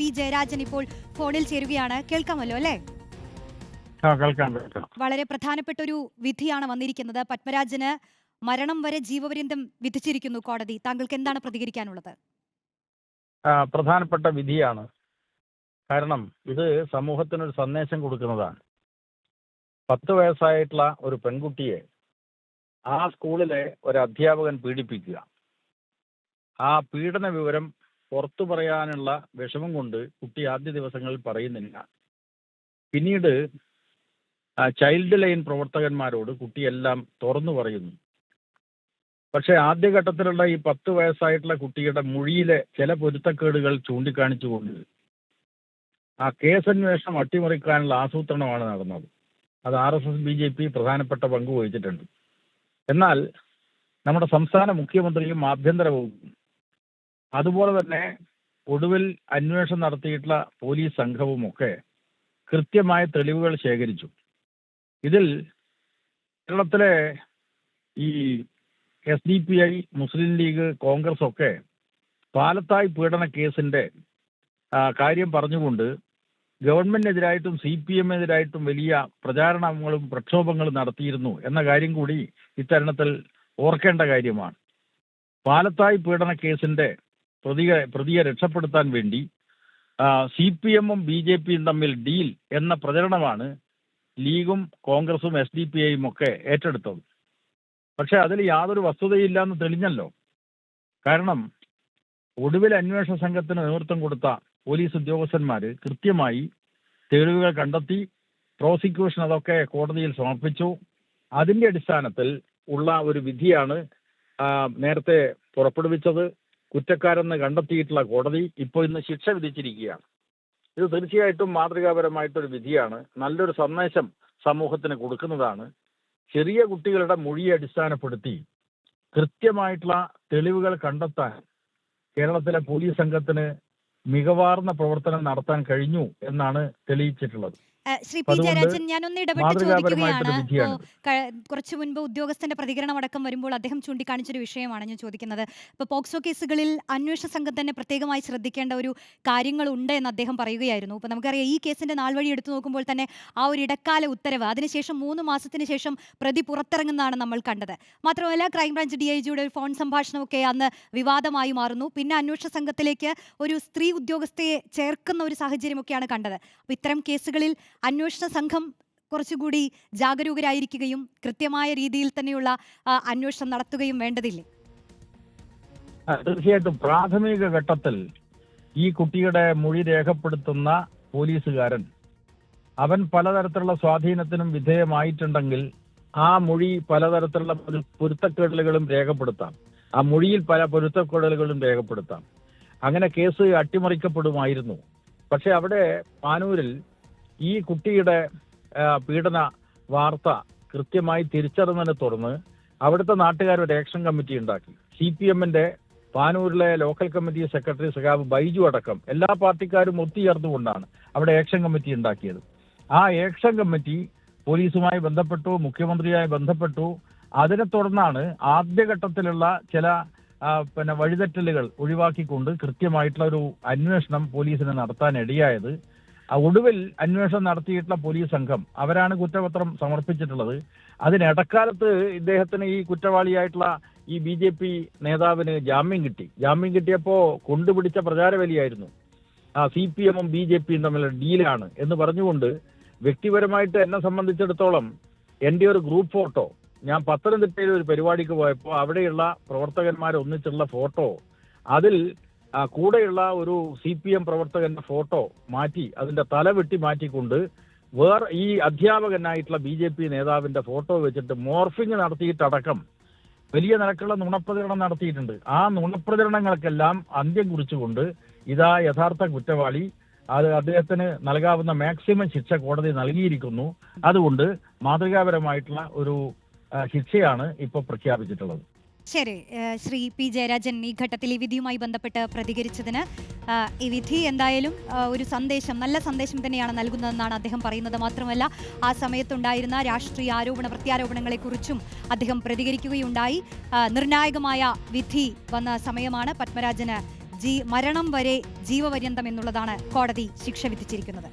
P Jayarajan ഇപ്പോൾ ഫോണിൽ ചേരുകയാണ്. കേൾക്കാമല്ലോ അല്ലേ? വളരെ പ്രധാനപ്പെട്ട ഒരു വിധിയാണ് വന്നിരിക്കുന്നത്. പത്മരാജന് മരണം വരെ ജീവപര്യന്തം വിധിച്ചിരിക്കുന്നു കോടതി. താങ്കൾക്ക് എന്താണ് പ്രതികരിക്കാനുള്ളത്? പ്രധാനപ്പെട്ട വിധിയാണ്. കാരണം ഇത് സമൂഹത്തിനൊരു സന്ദേശം കൊടുക്കുന്നതാണ്. 10 വയസ്സായിട്ടുള്ള ഒരു പെൺകുട്ടിയെ ആ സ്കൂളിലെ ഒരു അധ്യാപകൻ പീഡിപ്പിക്കുക. ആ പീഡന വിവരം പുറത്തു പറയാനുള്ള വിഷമം കൊണ്ട് കുട്ടി ആദ്യ ദിവസങ്ങളിൽ പറയുന്നില്ല. പിന്നീട് ചൈൽഡ് ലൈൻ പ്രവർത്തകന്മാരോട് കുട്ടിയെല്ലാം തുറന്നു പറയുന്നു. പക്ഷെ ആദ്യഘട്ടത്തിലുള്ള ഈ 10 വയസ്സായിട്ടുള്ള കുട്ടിയുടെ മൊഴിയിലെ ചില പൊരുത്തക്കേടുകൾ ചൂണ്ടിക്കാണിച്ചുകൊണ്ട് ആ കേസന്വേഷണം അട്ടിമറിക്കാനുള്ള ആസൂത്രണമാണ് നടന്നത്. അത് RSS BJP പ്രധാനപ്പെട്ട പങ്ക് വഹിച്ചിട്ടുണ്ട്. എന്നാൽ നമ്മുടെ സംസ്ഥാന മുഖ്യമന്ത്രിയും ആഭ്യന്തര വകുപ്പും അതുപോലെ തന്നെ ഒടുവിൽ അന്വേഷണം നടത്തിയിട്ടുള്ള പോലീസ് സംഘവും ഒക്കെ കൃത്യമായ തെളിവുകൾ ശേഖരിച്ചു. ഇതിൽ കേരളത്തിലെ ഈ SDPI, മുസ്ലിം ലീഗ്, കോൺഗ്രസ് ഒക്കെ പാലത്തായി പീഡന കേസിന്റെ കാര്യം പറഞ്ഞുകൊണ്ട് ഗവൺമെന്റിനെതിരായിട്ടും CPM-എതിരായിട്ടും വലിയ പ്രചാരണങ്ങളും പ്രക്ഷോഭങ്ങളും നടത്തിയിരുന്നു എന്ന കാര്യം കൂടി ഇത്തരണത്തിൽ ഓർക്കേണ്ട കാര്യമാണ്. പാലത്തായി കേസിന്റെ പ്രതിയെ രക്ഷപ്പെടുത്താൻ വേണ്ടി CPM-ഉം BJP-യും തമ്മിൽ ഡീൽ എന്ന പ്രചരണമാണ് ലീഗും കോൺഗ്രസും SDPI-യും ഒക്കെ ഏറ്റെടുത്തത്. പക്ഷെ അതിൽ യാതൊരു വസ്തുതയില്ല എന്ന് തെളിഞ്ഞല്ലോ. കാരണം ഒടുവിൽ അന്വേഷണ സംഘത്തിന് നേതൃത്വം കൊടുത്ത പോലീസ് ഉദ്യോഗസ്ഥന്മാർ കൃത്യമായി തെളിവുകൾ കണ്ടെത്തി. പ്രോസിക്യൂഷൻ അതൊക്കെ കോടതിയിൽ സമർപ്പിച്ചു. അതിന്റെ അടിസ്ഥാനത്തിൽ ഉള്ള ഒരു വിധിയാണ് നേരത്തെ പുറപ്പെടുവിച്ചത്. കുറ്റക്കാരെന്ന് കണ്ടെത്തിയിട്ടുള്ള കോടതി ഇപ്പോൾ ഇന്ന് ശിക്ഷ വിധിച്ചിരിക്കുകയാണ്. ഇത് തീർച്ചയായിട്ടും മാതൃകാപരമായിട്ടൊരു വിധിയാണ്. നല്ലൊരു സന്ദേശം സമൂഹത്തിന് കൊടുക്കുന്നതാണ്. ചെറിയ കുട്ടികളുടെ മൊഴിയെ അടിസ്ഥാനപ്പെടുത്തി കൃത്യമായിട്ടുള്ള തെളിവുകൾ കണ്ടെത്താൻ കേരളത്തിലെ പോലീസ് സംഘത്തിന് മികവാർന്ന പ്രവർത്തനം നടത്താൻ കഴിഞ്ഞു എന്നാണ് തെളിയിച്ചിട്ടുള്ളത്. ശ്രീ പി ജയരാജൻ, ഞാനൊന്ന് ഇടപെട്ട് ചോദിക്കുകയാണ്. കുറച്ചു മുൻപ് ഉദ്യോഗസ്ഥന്റെ പ്രതികരണം അടക്കം വരുമ്പോൾ അദ്ദേഹം ചൂണ്ടിക്കാണിച്ചൊരു വിഷയമാണ് ഞാൻ ചോദിക്കുന്നത്. ഇപ്പോൾ പോക്സോ കേസുകളിൽ അന്വേഷണ സംഘം തന്നെ പ്രത്യേകമായി ശ്രദ്ധിക്കേണ്ട ഒരു കാര്യങ്ങളുണ്ട് എന്ന് അദ്ദേഹം പറയുകയായിരുന്നു. ഇപ്പോൾ നമുക്കറിയാം, ഈ കേസിന്റെ നാൾ വഴി എടുത്തു നോക്കുമ്പോൾ തന്നെ ആ ഒരു ഇടക്കാല ഉത്തരവ്, അതിനുശേഷം 3 മാസത്തിന് ശേഷം പ്രതി പുറത്തിറങ്ങുന്നതാണ് നമ്മൾ കണ്ടത്. മാത്രമല്ല, ക്രൈംബ്രാഞ്ച് DIG-യുടെ ഒരു ഫോൺ സംഭാഷണമൊക്കെ അന്ന് വിവാദമായി മാറുന്നു. പിന്നെ അന്വേഷണ സംഘത്തിലേക്ക് ഒരു സ്ത്രീ ഉദ്യോഗസ്ഥയെ ചേർക്കുന്ന ഒരു സാഹചര്യമൊക്കെയാണ് കണ്ടത്. അപ്പോൾ ഇത്തരം കേസുകളിൽ അന്വേഷണ സംഘം കുറച്ചുകൂടി ജാഗരൂകരായിരിക്കുകയും കൃത്യമായ രീതിയിൽ തന്നെയുള്ള അന്വേഷണം നടത്തുകയും വേണ്ടതില്ലേ? തീർച്ചയായിട്ടും പ്രാഥമിക ഘട്ടത്തിൽ ഈ കുട്ടിയുടെ മൊഴി രേഖപ്പെടുത്തുന്ന പോലീസുകാരൻ അവൻ പലതരത്തിലുള്ള സ്വാധീനത്തിനും വിധേയമായിട്ടുണ്ടെങ്കിൽ ആ മൊഴി പലതരത്തിലുള്ള പൊരുത്തക്കേടലുകളും രേഖപ്പെടുത്താം. ആ മൊഴിയിൽ പല പൊരുത്തക്കേടലുകളും രേഖപ്പെടുത്താം. അങ്ങനെ കേസ് അട്ടിമറിക്കപ്പെടുമായിരുന്നു. പക്ഷെ അവിടെ പാനൂരിൽ ഈ കുട്ടിയുടെ പീഡന വാർത്ത കൃത്യമായി തിരിച്ചറിഞ്ഞതിനെ തുടർന്ന് അവിടുത്തെ നാട്ടുകാർ ഒരു ആക്ഷൻ കമ്മിറ്റി ഉണ്ടാക്കി. CPM-ന്റെ പാനൂരിലെ ലോക്കൽ കമ്മിറ്റി സെക്രട്ടറി സഖാവ് ബൈജു അടക്കം എല്ലാ പാർട്ടിക്കാരും ഒത്തുചേർന്നുകൊണ്ടാണ് അവിടെ ആക്ഷൻ കമ്മിറ്റി ഉണ്ടാക്കിയത്. ആ ആക്ഷൻ കമ്മിറ്റി പോലീസുമായി ബന്ധപ്പെട്ടു, മുഖ്യമന്ത്രിയുമായി ബന്ധപ്പെട്ടു. അതിനെ തുടർന്നാണ് ആദ്യഘട്ടത്തിലുള്ള ചില വഴിതെറ്റലുകൾ ഒഴിവാക്കിക്കൊണ്ട് കൃത്യമായിട്ടുള്ള ഒരു അന്വേഷണം പോലീസിന് നടത്താൻ ഇടയായത്. ഒടുവിൽ അന്വേഷണം നടത്തിയിട്ടുള്ള പോലീസ് സംഘം അവരാണ് കുറ്റപത്രം സമർപ്പിച്ചിട്ടുള്ളത്. അതിനിടക്കാലത്ത് ഇദ്ദേഹത്തിന് ഈ കുറ്റവാളിയായിട്ടുള്ള ഈ BJP നേതാവിന് ജാമ്യം കിട്ടി. ജാമ്യം കിട്ടിയപ്പോൾ കൊണ്ടുപിടിച്ച പ്രചാരവലിയായിരുന്നു CPM-ഉം BJP-യും തമ്മിലുള്ള ഡീലാണ് എന്ന് പറഞ്ഞുകൊണ്ട് വ്യക്തിപരമായിട്ട് എന്നെ സംബന്ധിച്ചിടത്തോളം എൻ്റെ ഒരു ഗ്രൂപ്പ് ഫോട്ടോ, ഞാൻ പത്തനംതിട്ടയിൽ ഒരു പരിപാടിക്ക് പോയപ്പോൾ അവിടെയുള്ള പ്രവർത്തകന്മാർ ഒന്നിച്ചുള്ള ഫോട്ടോ, അതിൽ കൂടെയുള്ള ഒരു CPM പ്രവർത്തകന്റെ ഫോട്ടോ മാറ്റി അതിന്റെ തല വെട്ടി മാറ്റിക്കൊണ്ട് ഈ അധ്യാപകനായിട്ടുള്ള BJP നേതാവിന്റെ ഫോട്ടോ വെച്ചിട്ട് മോർഫിംഗ് നടത്തിയിട്ടടക്കം വലിയ നിരക്കുള്ള നുണപ്രചരണം നടത്തിയിട്ടുണ്ട്. ആ നുണപ്രചരണങ്ങൾക്കെല്ലാം അന്ത്യം കുറിച്ചുകൊണ്ട് ഇതാ യഥാർത്ഥ കുറ്റവാളി, അത് അദ്ദേഹത്തിന് നൽകാവുന്ന മാക്സിമം ശിക്ഷ കോടതി നൽകിയിരിക്കുന്നു. അതുകൊണ്ട് മാതൃകാപരമായിട്ടുള്ള ഒരു ശിക്ഷയാണ് ഇപ്പോൾ പ്രഖ്യാപിച്ചിട്ടുള്ളത്. ശരി, ശ്രീ പി ജയരാജൻ, ഈ ഘട്ടത്തിൽ ഈ വിധിയുമായി ബന്ധപ്പെട്ട് പ്രതികരിച്ചതിന്. ഈ വിധി എന്തായാലും ഒരു സന്ദേശം, നല്ല സന്ദേശം തന്നെയാണ് നൽകുന്നതെന്നാണ് അദ്ദേഹം പറയുന്നത്. മാത്രമല്ല, ആ സമയത്തുണ്ടായിരുന്ന രാഷ്ട്രീയ പ്രത്യാരോപണങ്ങളെക്കുറിച്ചും അദ്ദേഹം പ്രതികരിക്കുകയുണ്ടായി. നിർണായകമായ വിധി വന്ന സമയമാണ്. പത്മരാജന് മരണം വരെ ജീവപര്യന്തം എന്നുള്ളതാണ് കോടതി ശിക്ഷ വിധിച്ചിരിക്കുന്നത്.